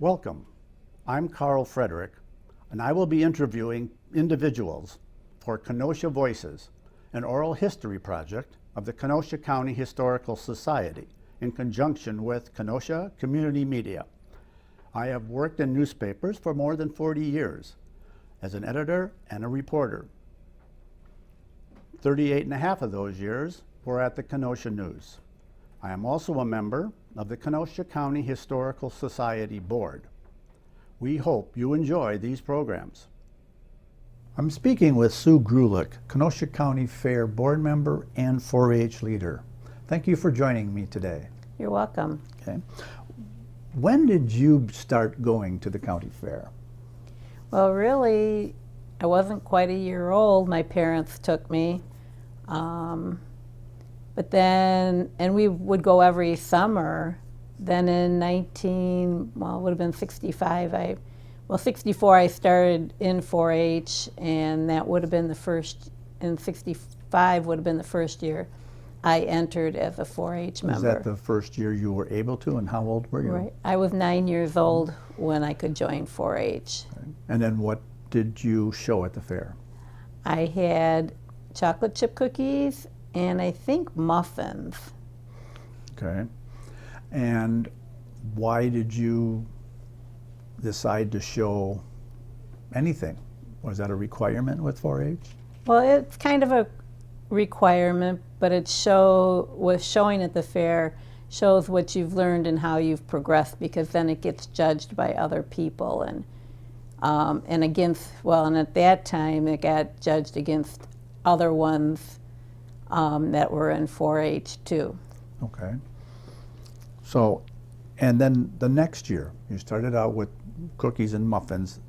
Welcome. I'm Carl Frederick, and I will be interviewing individuals for Kenosha Voices, an oral history project of the Kenosha County Historical Society in conjunction with Kenosha Community Media. I have worked in newspapers for more than 40 years as an editor and a reporter. 38 and a half of those years were at the Kenosha News. I am also a member of the Kenosha County Historical Society Board. We hope you enjoy these programs. I'm speaking with Sue Grulich, Kenosha County Fair board member and 4-H leader. Thank you for joining me today. You're welcome. Okay. When did you start going to the county fair? Well, really, I wasn't quite a year old. My parents took me. But then, and we would go every summer. Then in it would have been 65, 64 I started in 4-H, and that would have been the first, in 65 would have been the first year I entered as a 4-H member. Was that the first year you were able to, and how old were you? Right. I was 9 years old when I could join 4-H. Okay. And then what did you show at the fair? I had chocolate chip cookies and I think muffins. Okay. And why did you decide to show anything? Was that a requirement with 4-H? Well, it's kind of a requirement, but showing at the fair shows what you've learned and how you've progressed, because then it gets judged by other people and at that time it got judged against other ones that were in 4-H too. Okay. So, and then the next year, you started out with cookies and muffins.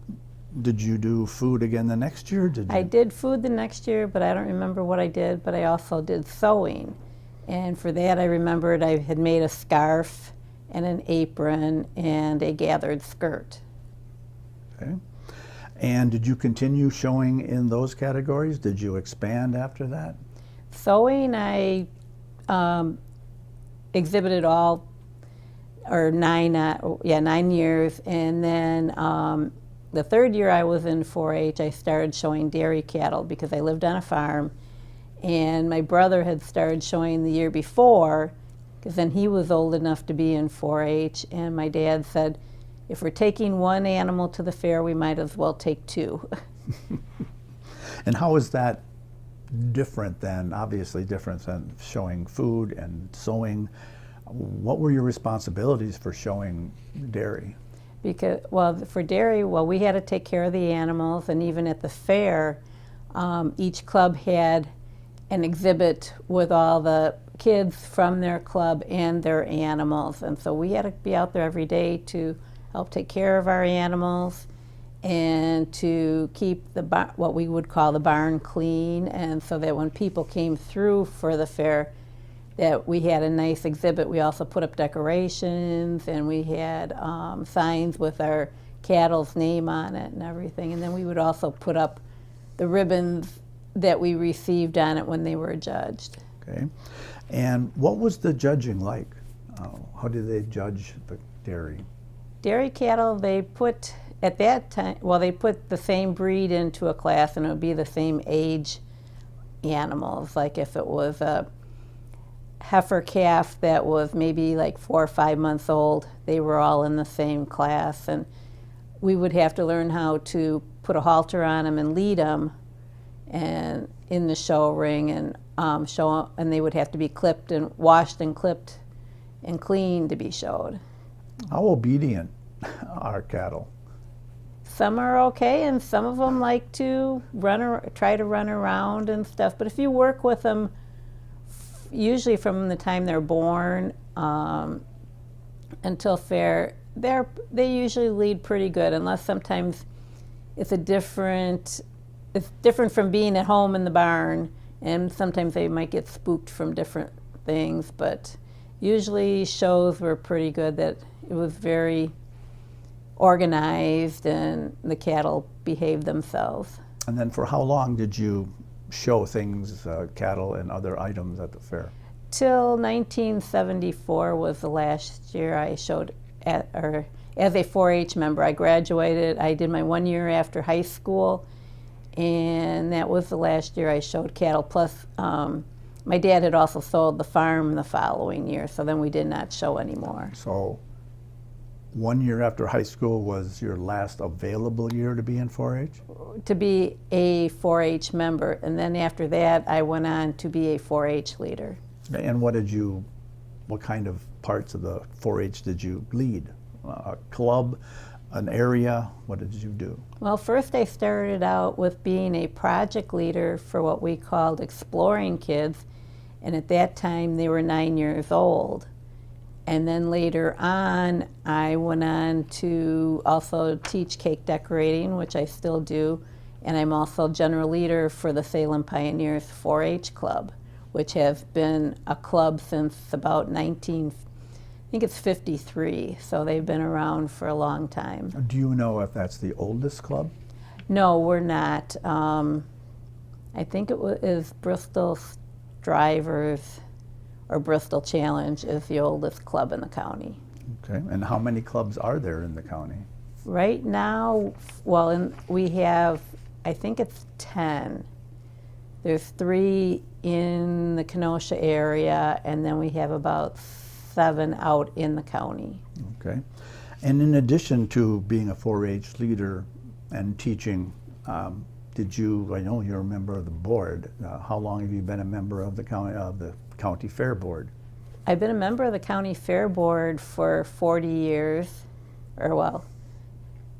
Did you do food again the next year? I did food the next year, but I don't remember what I did, but I also did sewing. And for that I remembered I had made a scarf and an apron and a gathered skirt. Okay. And did you continue showing in those categories? Did you expand after that? Sewing, I exhibited all, or 9 years, and then the third year I was in 4-H, I started showing dairy cattle because I lived on a farm, and my brother had started showing the year before, because then he was old enough to be in 4-H, and my dad said, if we're taking one animal to the fair, we might as well take two. And how is that different than, obviously different than showing food and sewing? What were your responsibilities for showing dairy? Because, well, for dairy, we had to take care of the animals, and even at the fair, each club had an exhibit with all the kids from their club and their animals, and so we had to be out there every day to help take care of our animals and to keep what we would call the barn clean, and so that when people came through for the fair, that we had a nice exhibit. We also put up decorations, and we had signs with our cattle's name on it and everything. And then we would also put up the ribbons that we received on it when they were judged. Okay. And what was the judging like? How did they judge the dairy? Dairy cattle, they put, at that time, they put the same breed into a class, and it would be the same age animals. Like if it was a heifer calf that was maybe like 4 or 5 months old, they were all in the same class, and we would have to learn how to put a halter on them and lead them and in the show ring, and and they would have to be clipped and washed and clipped and cleaned to be showed. How obedient are cattle? Some are okay, and some of them like to try to run around and stuff, but if you work with them usually from the time they're born until fair, they usually lead pretty good, unless sometimes it's different from being at home in the barn, and sometimes they might get spooked from different things, but usually shows were pretty good, that it was very organized and the cattle behaved themselves. And then for how long did you show things, cattle and other items at the fair? Till 1974 was the last year I showed as a 4-H member. I graduated, I did my 1 year after high school, and that was the last year I showed cattle. Plus, my dad had also sold the farm the following year, so then we did not show anymore. So 1 year after high school was your last available year to be in 4-H? To be a 4-H member, and then after that I went on to be a 4-H leader. And what kind of parts of the 4-H did you lead? A club, an area? What did you do? Well, first I started out with being a project leader for what we called Exploring Kids, and at that time they were 9 years old. And then later on, I went on to also teach cake decorating, which I still do, and I'm also general leader for the Salem Pioneers 4-H Club, which has been a club since about I think it's 53, so they've been around for a long time. Do you know if that's the oldest club? No, we're not. I think it is Bristol Drivers or Bristol Challenge is the oldest club in the county. Okay, and how many clubs are there in the county? Right now, well, we have, I think it's 10. There's 3 in the Kenosha area, and then we have about 7 out in the county. Okay, and in addition to being a 4-H leader and teaching, I know you're a member of the board. How long have you been a member of the county fair board? I've been a member of the county fair board for 40 years, or well,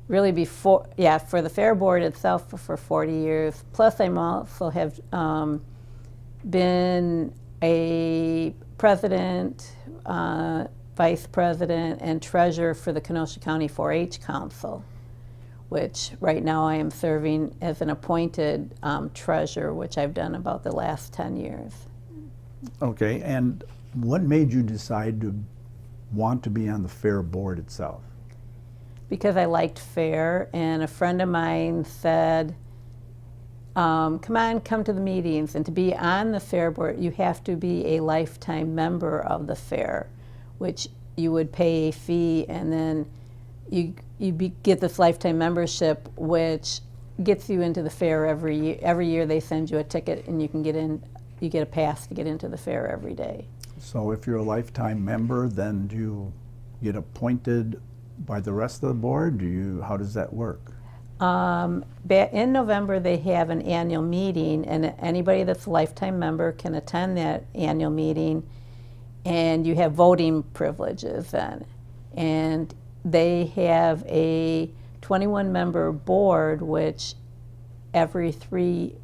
really before, yeah, for the fair board itself for 40 years. Plus I also have been a president, vice president, and treasurer for the Kenosha County 4-H Council, which right now I am serving as an appointed treasurer, which I've done about the last 10 years. Okay, and what made you decide to want to be on the fair board itself? Because I liked fair, and a friend of mine said, come to the meetings, and to be on the fair board, you have to be a lifetime member of the fair, which you would pay a fee, and then you get this lifetime membership, which gets you into the fair every year. Every year they send you a ticket, and you can get in. You get a pass to get into the fair every day. So if you're a lifetime member, then do you get appointed by the rest of the board? How does that work? In November they have an annual meeting, and anybody that's a lifetime member can attend that annual meeting, and you have voting privileges then. And they have a 21-member board, which every 3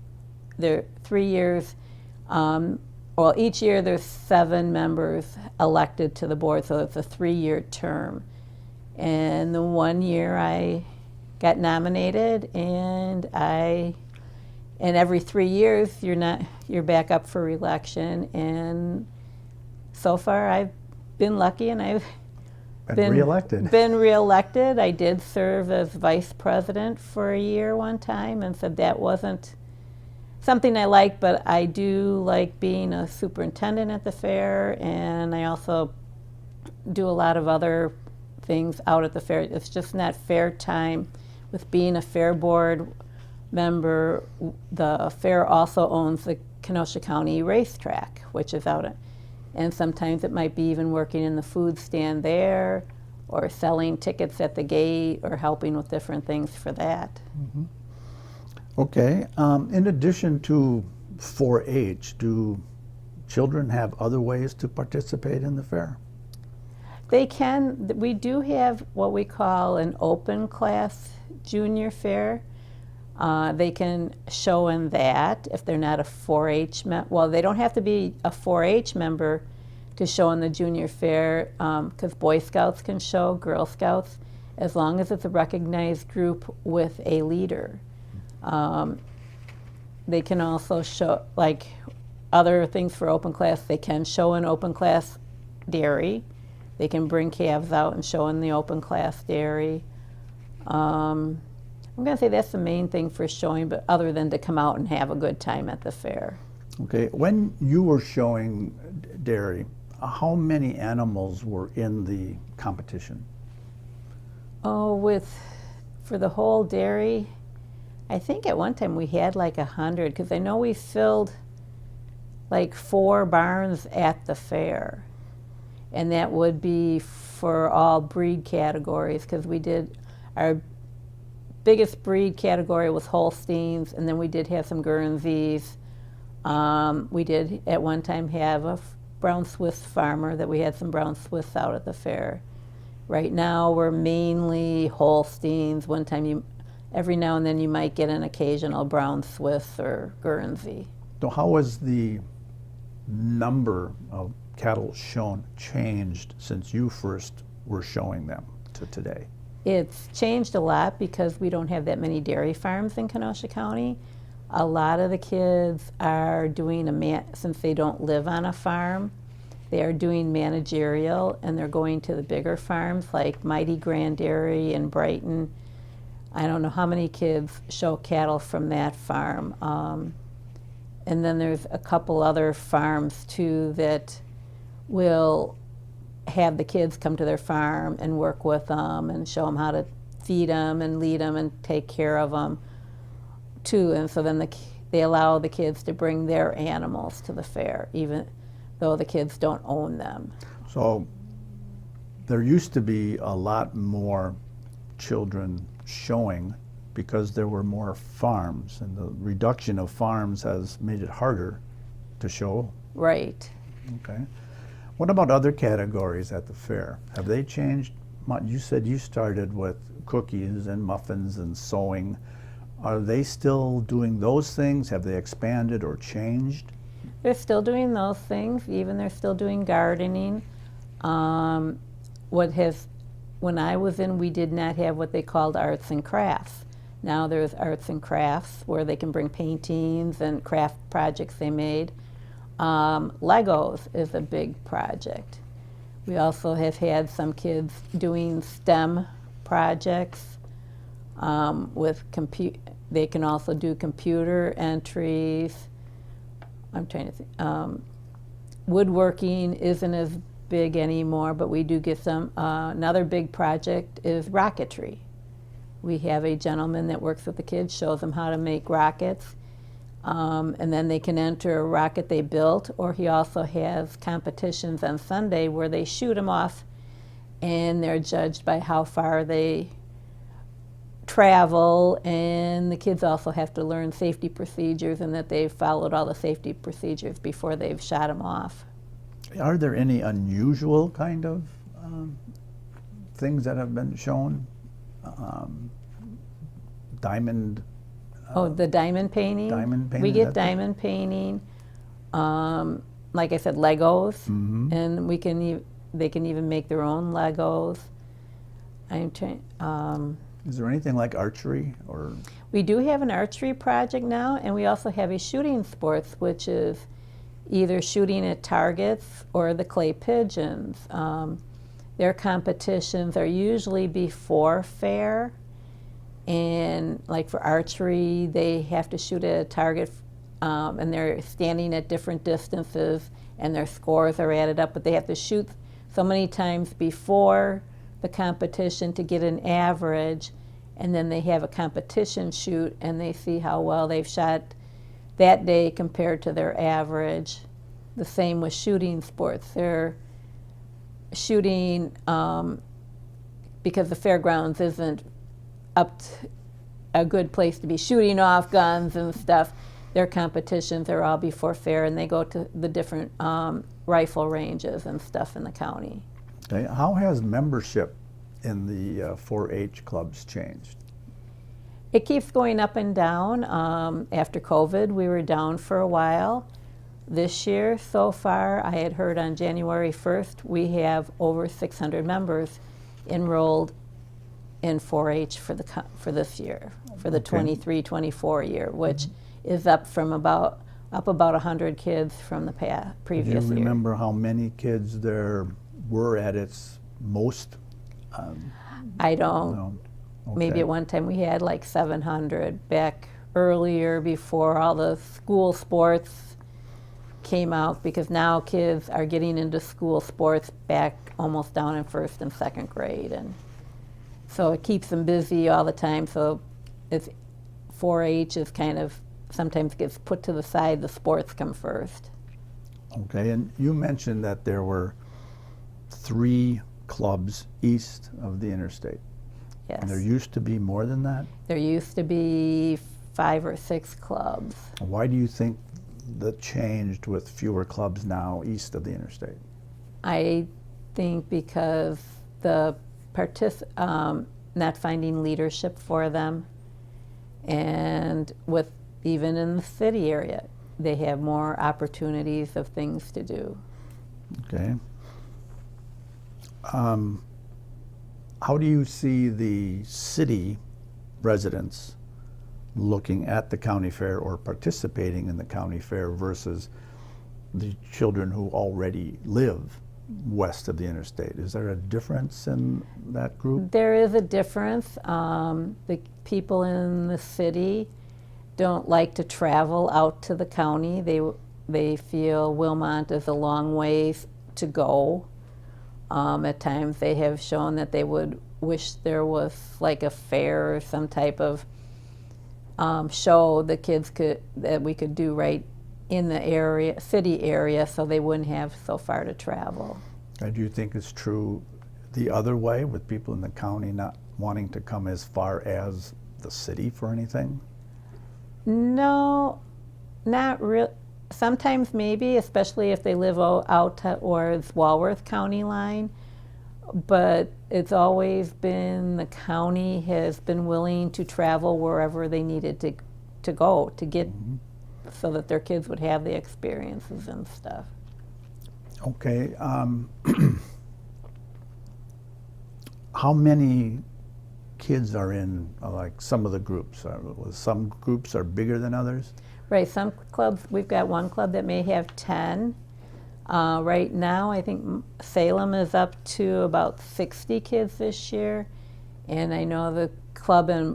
years, well, each year there's 7 members elected to the board, so it's a 3-year term. And the 1 year I got nominated, and every 3 years you're back up for re-election. And so far I've been lucky, and I've been re-elected. I did serve as vice president for a year one time, and said that wasn't something I like, but I do like being a superintendent at the fair, and I also do a lot of other things out at the fair. It's just not fair time. With being a fair board member, the fair also owns the Kenosha County racetrack, which is out, and sometimes it might be even working in the food stand there, or selling tickets at the gate, or helping with different things for that. Mm-hmm. Okay, in addition to 4-H, do children have other ways to participate in the fair? They can. We do have what we call an open class junior fair. They can show in that if they're not a 4-H well, they don't have to be a 4-H member to show in the junior fair, because Boy Scouts can show, Girl Scouts, as long as it's a recognized group with a leader. They can also show, like other things for open class, they can show in open class dairy. They can bring calves out and show in the open class dairy. I'm going to say that's the main thing for showing, but other than to come out and have a good time at the fair. Okay, when you were showing dairy, how many animals were in the competition? Oh, for the whole dairy, I think at one time we had like 100, because I know we filled like 4 barns at the fair. And that would be for all breed categories, because we did, our biggest breed category was Holsteins, and then we did have some Guernseys. We did at one time have a brown Swiss farmer that we had some brown Swiss out at the fair. Right now we're mainly Holsteins. One time every now and then you might get an occasional brown Swiss or Guernsey. So how has the number of cattle shown changed since you first were showing them to today? It's changed a lot because we don't have that many dairy farms in Kenosha County. A lot of the kids are doing since they don't live on a farm, they are doing managerial, and they're going to the bigger farms like Mighty Grand Dairy in Brighton. I don't know how many kids show cattle from that farm. And then there's a couple other farms too that will have the kids come to their farm and work with them and show them how to feed them and lead them and take care of them too. And so then they allow the kids to bring their animals to the fair, even though the kids don't own them. So there used to be a lot more children showing because there were more farms, and the reduction of farms has made it harder to show. Right. Okay. What about other categories at the fair? Have they changed much? You said you started with cookies and muffins and sewing. Are they still doing those things? Have they expanded or changed? They're still doing those things. Even they're still doing gardening. When I was in, we did not have what they called arts and crafts. Now there's arts and crafts where they can bring paintings and craft projects they made. Legos is a big project. We also have had some kids doing STEM projects with they can also do computer entries. I'm trying to think. Woodworking isn't as big anymore, but we do get some. Another big project is rocketry. We have a gentleman that works with the kids, shows them how to make rockets, and then they can enter a rocket they built, or he also has competitions on Sunday where they shoot them off, and they're judged by how far they travel, and the kids also have to learn safety procedures and that they've followed all the safety procedures before they've shot them off. Are there any unusual kind of things that have been shown? Diamond. The diamond painting? Diamond painting. We get diamond painting. Like I said, Legos, and they can even make their own Legos. I'm trying. Is there anything like archery or? We do have an archery project now, and we also have a shooting sports, which is either shooting at targets or the clay pigeons. Their competitions are usually before fair, and like for archery, they have to shoot at a target, and they're standing at different distances, and their scores are added up, but they have to shoot so many times before the competition to get an average, and then they have a competition shoot, and they see how well they've shot that day compared to their average. The same with shooting sports. They're shooting, because the fairgrounds isn't up to a good place to be shooting off guns and stuff. Their competitions are all before fair, and they go to the different rifle ranges and stuff in the county. Okay. How has membership in the 4-H clubs changed? It keeps going up and down. After COVID, we were down for a while. This year, so far, I had heard on January 1st, we have over 600 members enrolled in 4-H for this year, for the 23-24 year, which is up about 100 kids from the previous year. Do you remember how many kids there were at its most? I don't. No. Okay. Maybe at one time we had like 700 back earlier, before all the school sports came out, because now kids are getting into school sports back almost down in 1st and 2nd grade, and So it keeps them busy all the time. So it's 4-H is kind of sometimes gets put to the side. The sports come first. Okay, and you mentioned that there were 3 clubs east of the interstate. Yes. And there used to be more than that? There used to be 5 or 6 clubs. Why do you think that changed with fewer clubs now east of the interstate? I think because the not finding leadership for them, and with even in the city area, they have more opportunities of things to do. Okay. How do you see the city residents looking at the county fair or participating in the county fair versus the children who already live west of the interstate? Is there a difference in that group? There is a difference. The people in the city don't like to travel out to the county. They feel Wilmont is a long ways to go. At times they have shown that they would wish there was like a fair or some type of show the kids that we could do right in the area, city area, so they wouldn't have so far to travel. Do you think it's true the other way, with people in the county not wanting to come as far as the city for anything? No, not real. Sometimes maybe, especially if they live out towards Walworth County line. But it's always been the county has been willing to travel wherever they needed to go to get, so that their kids would have the experiences and stuff. Okay. How many kids are in like some of the groups? Some groups are bigger than others? Right, some clubs, we've got one club that may have 10. Right now, I think Salem is up to about 60 kids this year. And I know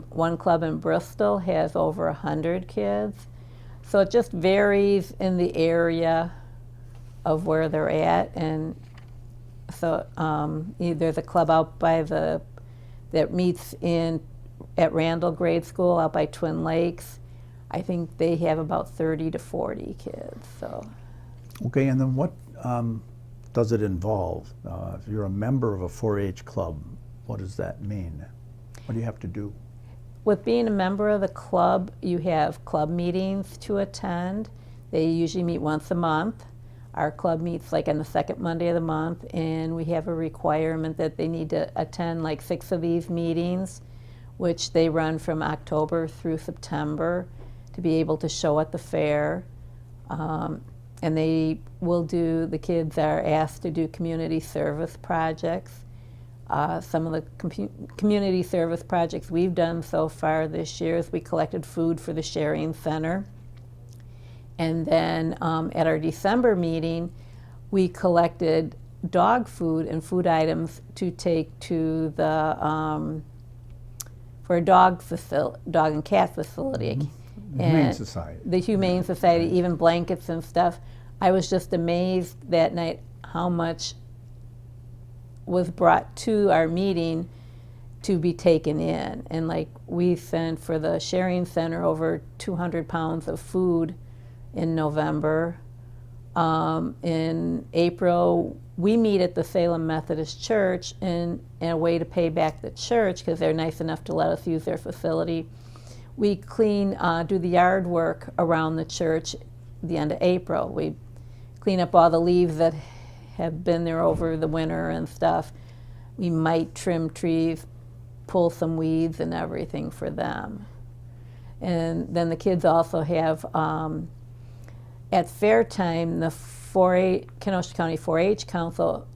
one club in Bristol has over 100 kids. So it just varies in the area of where they're at. And so there's a club out by that meets at Randall Grade School out by Twin Lakes. I think they have about 30 to 40 kids. So. Okay, and then what does it involve? If you're a member of a 4-H club, what does that mean? What do you have to do? With being a member of the club, you have club meetings to attend. They usually meet once a month. Our club meets like on the second Monday of the month, and we have a requirement that they need to attend like 6 of these meetings, which they run from October through September to be able to show at the fair. And the kids are asked to do community service projects. Some of the community service projects we've done so far this year is we collected food for the Sharing Center. And then at our December meeting, we collected dog food and food items to take to the, for a dog and cat facility. Mm-hmm. The Humane Society. The Humane Society, even blankets and stuff. I was just amazed that night how much was brought to our meeting to be taken in. And like we sent for the Sharing Center over 200 pounds of food in November. In April, we meet at the Salem Methodist Church in a way to pay back the church because they're nice enough to let us use their facility. We do the yard work around the church at the end of April. We clean up all the leaves that have been there over the winter and stuff. We might trim trees, pull some weeds and everything for them. And then the kids also have, at fair time, the Kenosha County 4-H Council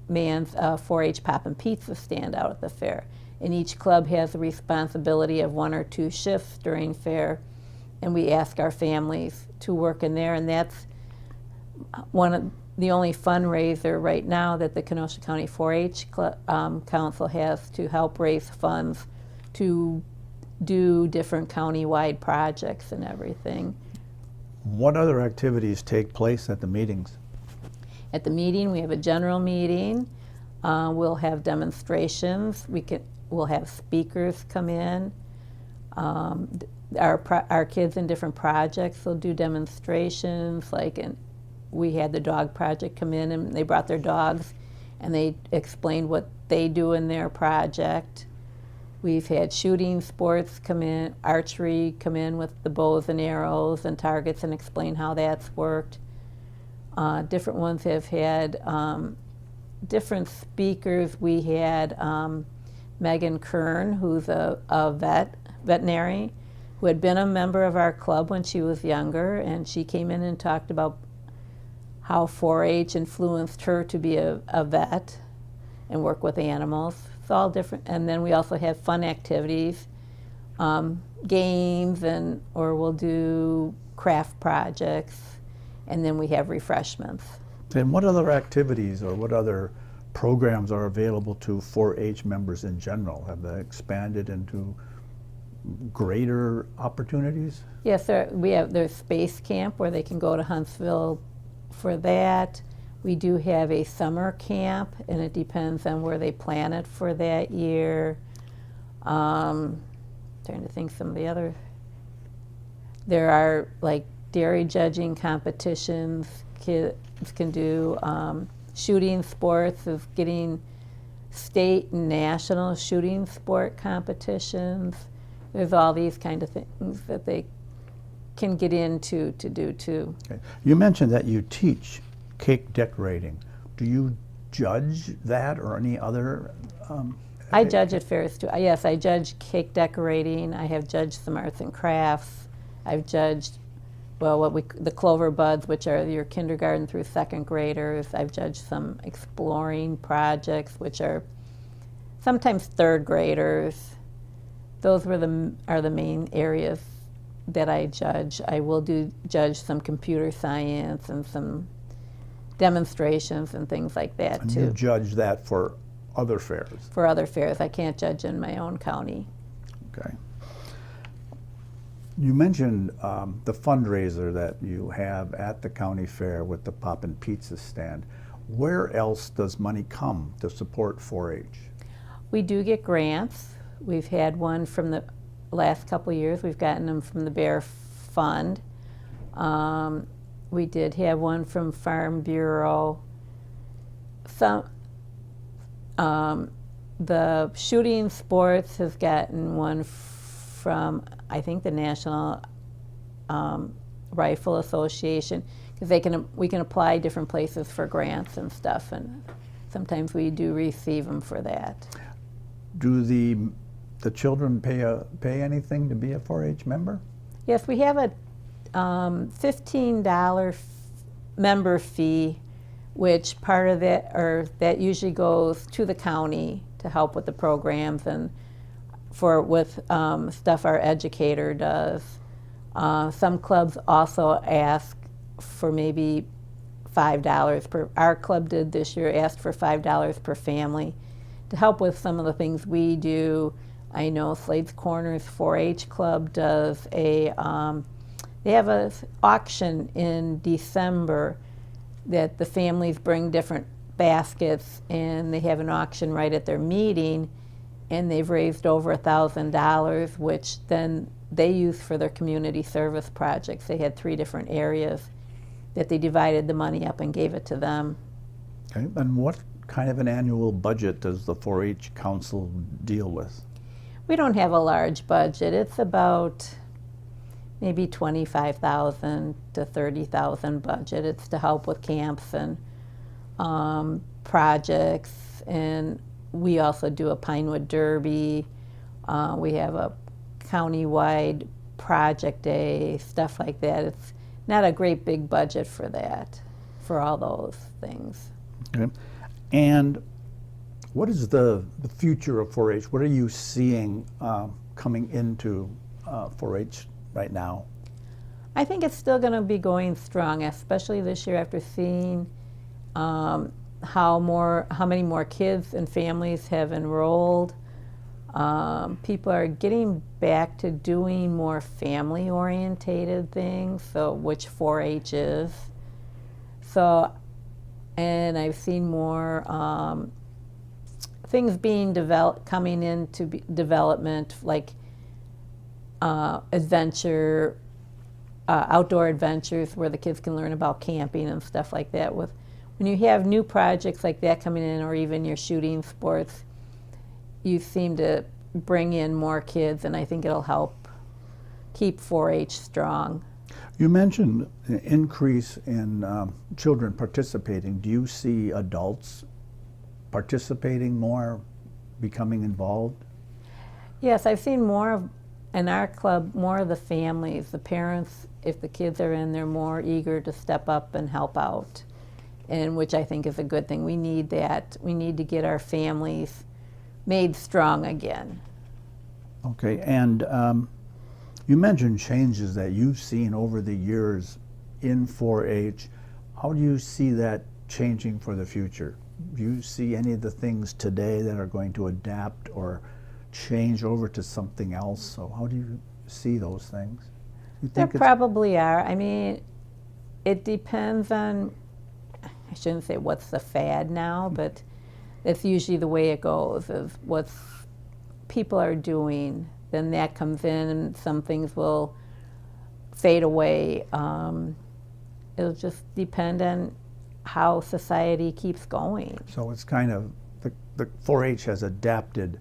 mans a 4-H pop and pizza stand out at the fair. And each club has the responsibility of 1 or 2 shifts during fair, and we ask our families to work in there, and that's one of the only fundraiser right now that the Kenosha County 4-H Council has to help raise funds to do different county-wide projects and everything. What other activities take place at the meetings? At the meeting, we have a general meeting. We'll have demonstrations. we'll have speakers come in. Our kids in different projects will do demonstrations, we had the dog project come in and they brought their dogs and they explained what they do in their project. We've had shooting sports come in, archery come in with the bows and arrows and targets and explain how that's worked. Different ones have had different speakers. We had Megan Kern, who's a veterinary, who had been a member of our club when she was younger, and she came in and talked about how 4-H influenced her to be a vet and work with animals. It's all different. And then we also have fun activities, games, or we'll do craft projects, and then we have refreshments. And what other activities or what other programs are available to 4-H members in general? Have they expanded into greater opportunities? Yes, there's Space Camp where they can go to Huntsville for that. We do have a summer camp, and it depends on where they plan it for that year. Trying to think some of the other. There are dairy judging competitions. Kids can do shooting sports, of getting state and national shooting sport competitions. There's all these kind of things that they can get into to do too. Okay. You mentioned that you teach cake decorating. Do you judge that or any other? I judge at fairs too. Yes, I judge cake decorating. I have judged some arts and crafts. I've judged, the clover buds, which are your kindergarten through second graders. I've judged some exploring projects, which are sometimes third graders. Those are the main areas that I judge. I will judge some computer science and some demonstrations and things like that and too. You judge that for other fairs? For other fairs. I can't judge in my own county. Okay. You mentioned the fundraiser that you have at the county fair with the Poppin' Pizza stand. Where else does money come to support 4-H? We do get grants. We've had one from the last couple of years. We've gotten them from the Bear Fund. We did have one from Farm Bureau. The shooting sports has gotten one from, I think, the National Rifle Association, because we can apply different places for grants and stuff, and sometimes we do receive them for that. Do the children pay anything to be a 4-H member? Yes, we have a $15 member fee, which part of that usually goes to the county to help with the programs and with stuff our educator does. Some clubs also ask for maybe $5 per. Our club did this year, asked for $5 per family to help with some of the things we do. I know Slade's Corners 4-H Club does they have an auction in December that the families bring different baskets, and they have an auction right at their meeting, and they've raised over $1,000, which then they use for their community service projects. They had 3 different areas that they divided the money up and gave it to them. Okay, and what kind of an annual budget does the 4-H Council deal with? We don't have a large budget. It's about maybe $25,000 to $30,000 budget. It's to help with camps and projects, and we also do a Pinewood Derby. We have a county-wide project day, stuff like that. It's not a great big budget for that, for all those things. Okay. And what is the future of 4-H? What are you seeing coming into 4-H right now? I think it's still going to be going strong, especially this year after seeing how many more kids and families have enrolled. People are getting back to doing more family-orientated things, which 4-H is. And I've seen more things being coming into development, like adventure, outdoor adventures where the kids can learn about camping and stuff like that. When you have new projects like that coming in, or even your shooting sports, you seem to bring in more kids, and I think it'll help keep 4-H strong. You mentioned an increase in children participating. Do you see adults participating more, becoming involved? Yes, I've seen in our club, more of the families, the parents, if the kids are in, they're more eager to step up and help out, and which I think is a good thing. We need that. We need to get our families made strong again. Okay, and you mentioned changes that you've seen over the years in 4-H. How do you see that changing for the future? Do you see any of the things today that are going to adapt or change over to something else? So how do you see those things? You There think probably are. I mean, it depends on, I shouldn't say what's the fad now, but that's usually the way it goes, is what people are doing. Then that comes in, and some things will fade away. It'll just depend on how society keeps going. So it's kind of, the 4-H has adapted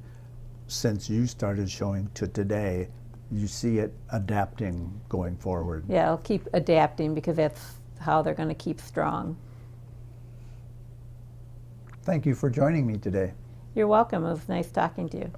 since you started showing to today. You see it adapting going forward. Yeah, it'll keep adapting because that's how they're going to keep strong. Thank you for joining me today. You're welcome. It was nice talking to you.